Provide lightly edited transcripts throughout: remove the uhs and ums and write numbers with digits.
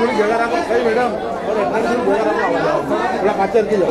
थोड़ी जगह रखो सही मैडम और जगह रखो थोड़ा काचर की लो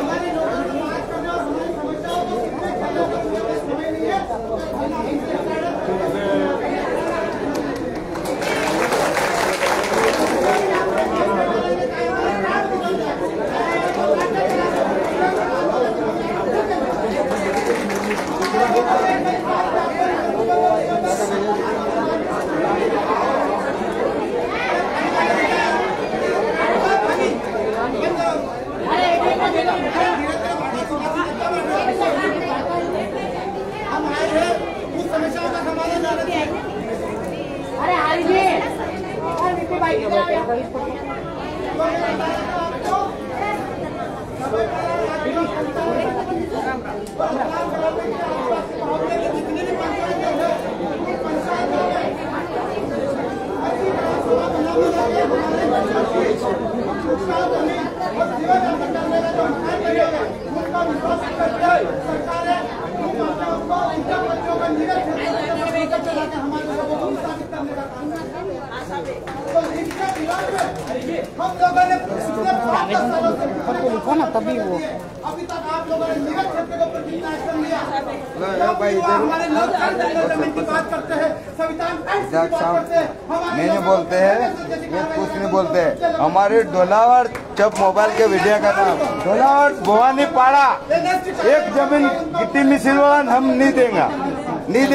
लिखो ना तभी वो अभी तक आप लोगों ने निगम क्षेत्र के ऊपर कितना एक्शन लिया? हमारे लोग की बात करते हैं, संविधान नहीं बोलते हैं, ये कुछ नहीं बोलते हैं। हमारे ढोलावर जब मोबाइल के वीडियो का नाम ढोलावर भवानी पाड़ा एक जमीन गिट्टी मिशन वाला हम नहीं देगा, नहीं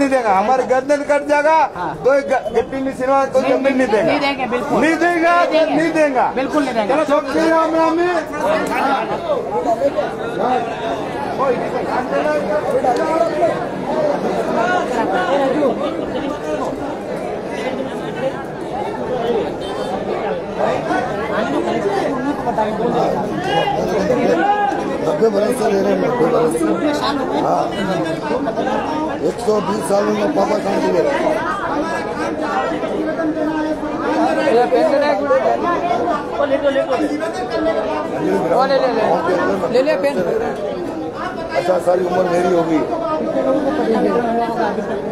देगा। हमारे गर्दन कट जाएगा तो गिट्टी मिशन वाला कोई जमीन नहीं देगा, नहीं देगा, बिल्कुल नहीं देगा। नब्बे बरस से ले रहे हैं, 90 बरस से। हाँ 120 साल में पापा काम किए। ले पेन। अच्छा सारी उम्र मेरी होगी,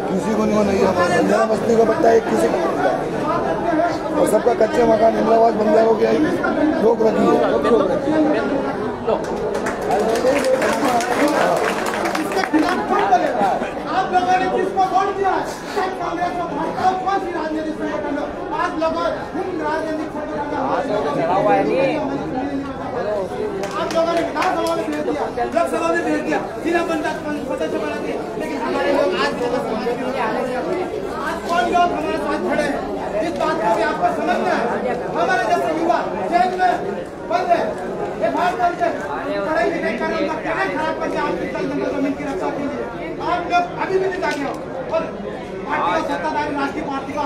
किसी को नहीं है। संजना बस्ती का बच्चा एक किसी को और सबका कच्चे मकान इंद्रावास बंजारों की रोक रखी है। आप लोगों ने किसको वोट दिया? कांग्रेस और भाजपा कौन सी राजनीतिक संगठन? आप लोगों राजनीतिक आप लोगों ने विधानसभा में भेज दिया, लोकसभा में भेज दिया, जिला पंचायत सदस्य बना दिए, लेकिन हमारे लोग आज कौन लोग हमारे साथ खड़े हैं? इस बात को भी आपको समझना है। हमारे जैसे युवा जेल में बंद है, पढ़ाई लिखाई कर उनका कैरियर खराब करके आपकी जमीन की रक्षा के लिए आप लोग अभी भी नहीं जागे हो और पार्टी को सत्ताधारी राष्ट्रीय पार्टी को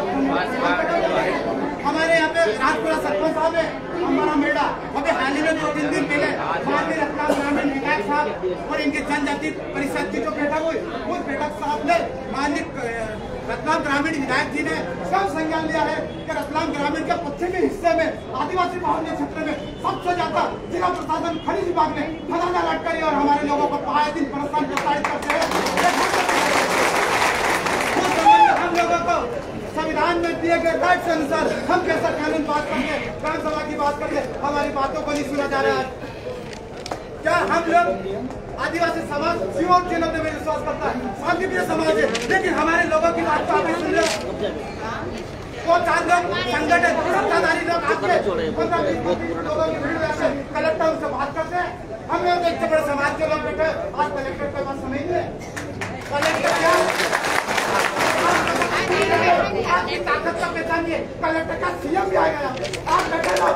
हमारे यहाँ पे राजपुरा सरपंच साहब है, हमारा मेड़ा अभी हाल ही में 2-3 दिन पहले माननीय रत्नाम ग्रामीण विधायक साहब और इनके जनजाति परिषद की जो बैठक हुई, उस बैठक साहब ने माननीय रत्नाम ग्रामीण विधायक जी ने सब संज्ञान लिया है कि रत्नाम ग्रामीण के पश्चिमी हिस्से में आदिवासी बहुल्य क्षेत्र में सबसे ज्यादा जिला प्रशासन खनिज विभाग ने खजाना लटकारी और हमारे लोगों को आए दिन परेशान प्रताड़ित करते हैं। हम लोगों को संविधान में दिए गए राइट के अनुसार हम कैसा कानून बात करके विधानसभा की बात करके हमारी बातों को नहीं सुना जा रहा है। क्या हम लोग आदिवासी समाज सीओ चिन्ह में विश्वास करता है, शांतिप्रिय समाज है, लेकिन हमारे लोगों की बात को आप सुन रहे हो? वो 4 लोग संगठन सत्ताधारी लोग आके 15-20 लोगों की भीड़ से कलेक्टर उनसे बात करते हैं। हम लोग तो इतने बड़े समाज के लोग बैठे आज कलेक्टर के पास सुनेंगे। कलेक्टर क्या आपकी ताकत का पहचानिए, कलेक्टर का सीएम भी आएगा। आप बैठे रहो,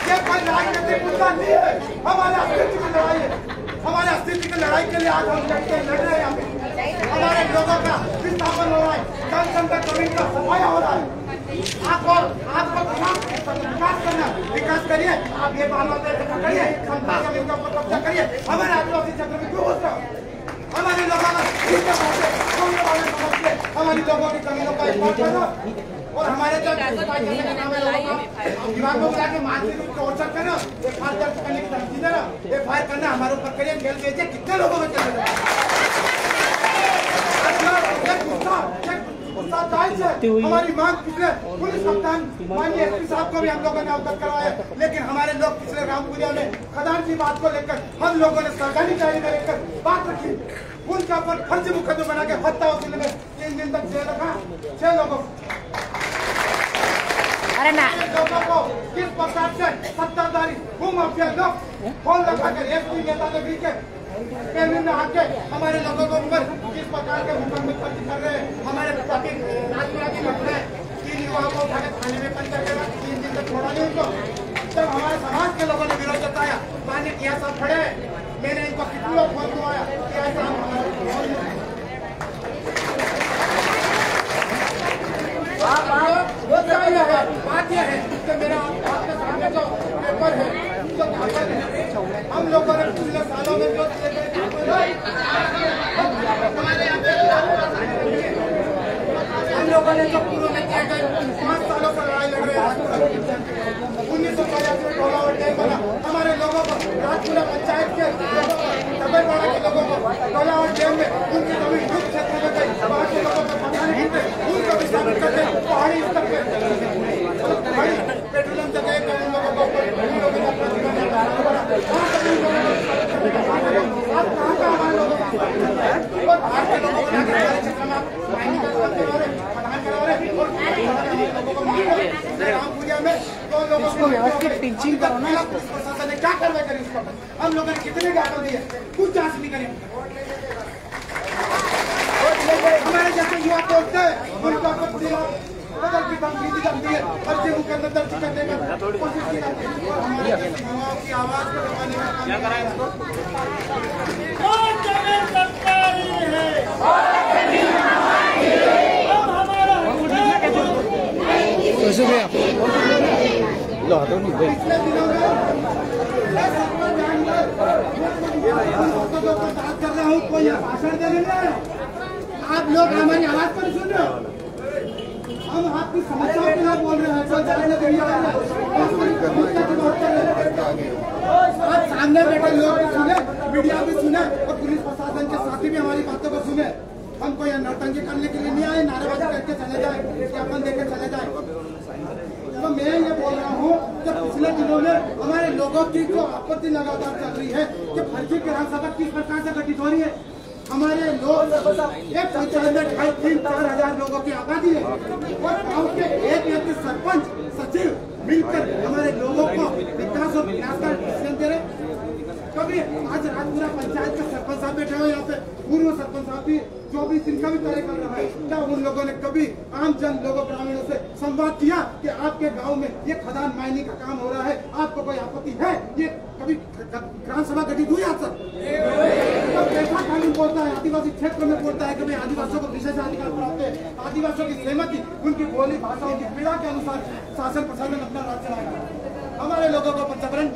ये कोई राजनीतिक मुद्दा नहीं है, हमारे अस्तित्व की लड़ाई है। हमारे अस्तित्व की लड़ाई के लिए आज हम लड़ रहे हैं। हमारे लोगों का विस्थापन हो रहा है, जनसंख्या कमी का सफाया हो रहा है। आपको विकास करना, विकास करिए। आप ये बात पकड़िए, जमीन का कब्जा करिए। हमारे आदिवासी क्षेत्र में क्यों होता है? हमारे लोगों हमारी लोगों की जमीनों का इस्तेमाल करना और हमारे जो विभागों को जाके मानसिक रूप से ओछा करना, एफआईआर दर्ज करने की धमकी देना, एफआईआर करना, हमारे ऊपर करिए, जेल भेजिए। कितने लोगों में चले साथ दायित्व है। हमारी मांग पिछले पुलिस कप्तान माननीय एसपी साहब को भी हम लोगों ने अवगत करवाया, लेकिन हमारे लोग पिछले रामपुरिया में खदान की बात को लेकर हम लोगों ने सरकारी डायरी में लेकर बात रखी, उनका पर फर्जी मुकदमा बना के हत्या वसूली में 3 दिन तक जेल रखा 6 लोगों अरे ना लोगों को किस प्रकार से सत्ताधारी भूमाफिया लोग फोन लगाकर एसपी नेता ने भी के केंद्र में आके हमारे लोगों को ऊपर किस प्रकार के मुकदमे दर्ज कर रहे हैं। हमारे राजपुरा की घटना है, 3 युवाओं को उठाकर थाने में बंद करके 3 दिन तक छोड़ा नहीं उनको। तब हमारे समाज के लोगों ने विरोध जताया, मान्य किया सब खड़े, मैंने इनको कितनी लोग फोन करवाया कि ऐसा बात यह है कि मेरा आपके सामने जो पेपर है जो दाखिल है, हम लोगों ने पिछले सालों में जो हम लोगों ने जो पूर्व में किए गए 5 सालों से लड़ाई लड़ रहे हैं। 1985 टोला और डैम बना, हमारे लोगों को राजपुरा पंचायत के दबेपाड़ा के लोगों को टोला और डैम में उनकी जमीन युद्ध क्षेत्र में गई, वहाँ के लोगों को पता नहीं थे, उनको भी शामिल करके पहाड़ी स्तर पे पेट्रोलियम जगह के उन लोगों को रामपुरिया में 2 लोगों को व्यवस्थित टीचिंग करो ना। प्रशासन ने क्या कार्रवाई करी उसको, हम लोगों ने कितने ज्ञापन दिए, कुछ जांच नहीं करी। हमारे जैसे युवा बोलते हैं उनको बदल की धमकी दी जाती है, फर्जी मुकदमे दर्ज करने का कोशिश की जाती है और हमारे जैसे युवाओं की आवाज को दबाने का क्या करा है इसको। सरकारी है पिछले दिनों में बात कर रहा हूँ, कोई भाषण देने नहीं आया, आप लोग हमारी आवाज पर सुन रहे हो, हम आपकी समस्याओं के लिए बोल रहे हैं, आप सामने बैठे लोग भी सुने, मीडिया भी सुने और पुलिस प्रशासन के साथी भी हमारी बातों को सुने। हमको यहाँ नौटंकी करने के लिए नहीं आए, नारेबाजी करके चले जाए, ज्ञापन देकर चले जाए। तो मैं ये बोल रहा हूँ कि पिछले दिनों में हमारे लोगों की जो आपत्ति लगातार चल रही है कि फर्जी ग्राम किस प्रकार से गठित हो रही है। हमारे लोग एक पंचायत में 2,500-4 हजार लोगों की आबादी है और गाँव के एक सरपंच सचिव मिलकर हमारे लोगों को विकास और विकास का डिसीजन दे रहे। कभी आज राजपुरा पंचायत के सरपंच साहब बैठे हुए यहाँ पे, पूर्व सरपंच साहब भी जो भी जिनका भी कार्य कर रहा है, क्या उन लोगों ने कभी आम जन लोगों ग्रामीणों से संवाद किया कि आपके गांव में ये खदान माइनिंग का काम हो रहा है, आपको कोई आपत्ति है? ये कभी ग्राम सभा गठित हुई आप सब? कैसा कानून बोलता है, आदिवासी क्षेत्र में बोलता है कि भाई आदिवासियों को विशेष अधिकार प्राप्त है, आदिवासियों की सहमति, उनकी बोली भाषाओं की पीड़ा के अनुसार शासन प्रशासन अपना राज चलाएगा। हमारे लोगों को पंचकरण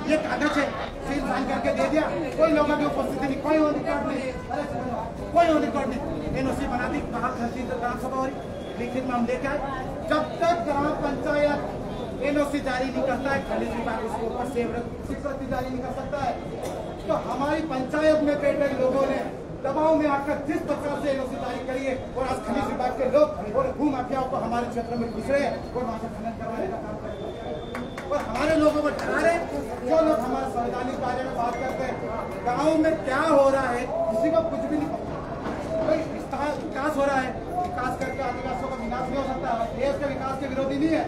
ये कागज है सील साइन करके दे दिया, कोई लोगों की उपस्थिति नहीं, कोई रिकॉर्ड नहीं, कोई रिकॉर्ड नहीं, एनओसी बना दी, कहा तहसील ग्राम सभा हो रही, लिखित में हम लेके आए। जब तक ग्राम पंचायत एनओसी जारी नहीं करता है, खनिज विभाग उसके ऊपर स्वीकृति जारी नहीं कर सकता है। तो हमारी पंचायत में बैठे लोगों ने दबाव में आकर जिस प्रकार से एनओसी जारी करी है और आज खनिज विभाग के लोग और भू माफियाओं को हमारे क्षेत्र में घुस रहे हैं और वहाँ से खनन करवाने का काम कर रहे हैं और हमारे लोगों को डरा रहे। जो लोग हमारे संवैधानिक बारे में बात करते हैं, गाँव में क्या हो रहा है किसी को कुछ भी नहीं पता। कोई विकास हो रहा है, विकास करके आदिवासियों का विनाश नहीं हो सकता। देश के विकास के विरोधी नहीं है,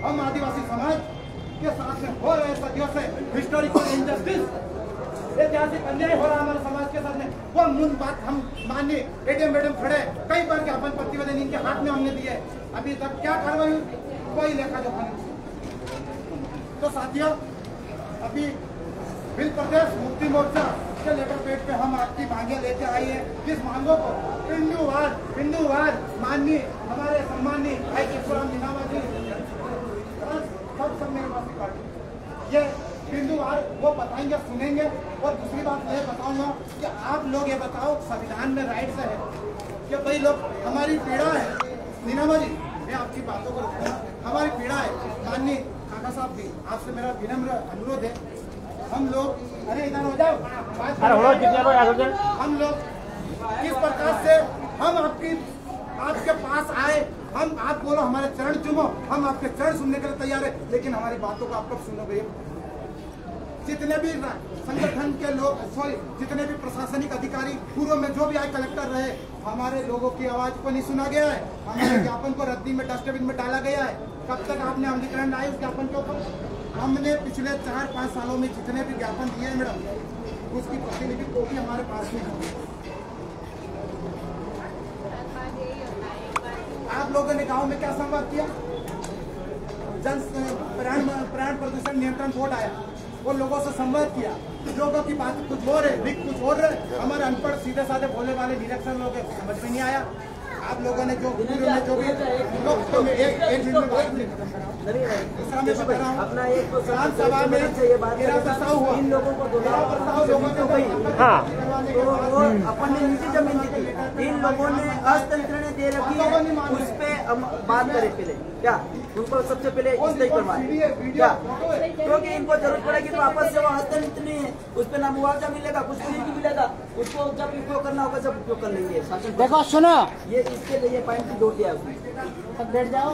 हम आदिवासी समाज के साथ में हो रहे सदियों से हिस्टोरिकल इंजस्टिस, ऐतिहासिक अन्याय हो रहा है हमारे समाज के साथ में। वो मूल बात हम माननीय एडीएम मैडम खड़े कई बार ज्ञापन प्रतिवेदन इनके हाथ में हमने दिए, अभी तक क्या कार्रवाई हुई, कोई लेखा जोखा नहीं। तो साथियों, अभी बिल प्रदेश मुक्ति मोर्चा के लेटर पेज पे हम आपकी मांगे लेके आई है। इस मांगों को बिंदुवार माननीय हमारे सम्माननीय भाई किशोराम मीनावा जी सब मेरे पास रिकॉर्ड, ये बिंदुवार वो बताएंगे, सुनेंगे। और दूसरी बात मैं बताऊंगा कि आप लोग ये बताओ, संविधान में राइट्स है कि भाई लोग हमारी पीड़ा है। मीनावा जी, मैं आपकी बातों को रखूंगा, हमारी पीड़ा है। माननीय काका साहब भी, आपसे मेरा विनम्र अनुरोध है, हम लोग अरे इधर हो जाओ, हम लोग किस प्रकार से हम आपकी आपके पास आए, हम आप बोलो हमारे चरण चुमो, हम आपके चरण सुनने के लिए तैयार है, लेकिन हमारी बातों को आप कब सुनोगे? जितने भी संगठन के लोग, जितने भी प्रशासनिक अधिकारी पूर्व में जो भी आए कलेक्टर रहे, हमारे लोगों की आवाज को नहीं सुना गया है, हमारे ज्ञापन को रद्दी में डस्टबिन में डाला गया है। कब तक आपने अमलीकरण लाए उस ज्ञापन के ऊपर? हमने पिछले 4-5 सालों में जितने भी ज्ञापन दिए हैं मैडम, उसकी प्रतिलिपि कॉपी हमारे पास में है। आप लोगों ने गांव में क्या संवाद किया? प्राण प्रदूषण नियंत्रण बोर्ड आया, वो लोगों से संवाद किया, लोगों की बात कुछ और है, विक कुछ और है। हमारे अनपढ़ सीधे साधे भोले वाले निरीक्षण लोग समझ में नहीं आया। आप लोगों ने जो भी लोग तो एक मिनट में बात नहीं खत्म करा, दूसरा मैं बता रहा हूँ, विधानसभा में मेरा प्रस्ताव हुआ, इन लोगों को अपन ने नीचे जमीन दी थी, इन लोगों ने हस्तांतरण दे रखी है, उस पे हम बात करें पहले क्या, उनको सबसे पहले इसलिए करवाए क्या, क्योंकि इनको जरूरत पड़ेगी तो वापस से वो हस्तांतरण नहीं है, उस पे ना मुआवजा मिलेगा, कुछ नहीं मिलेगा, उसको जब उपयोग करना होगा जब उपयोग कर लेंगे। देखो सुनो, ये इसके लिए पॉइंट जोड़ दिया उसने। बैठ जाओ।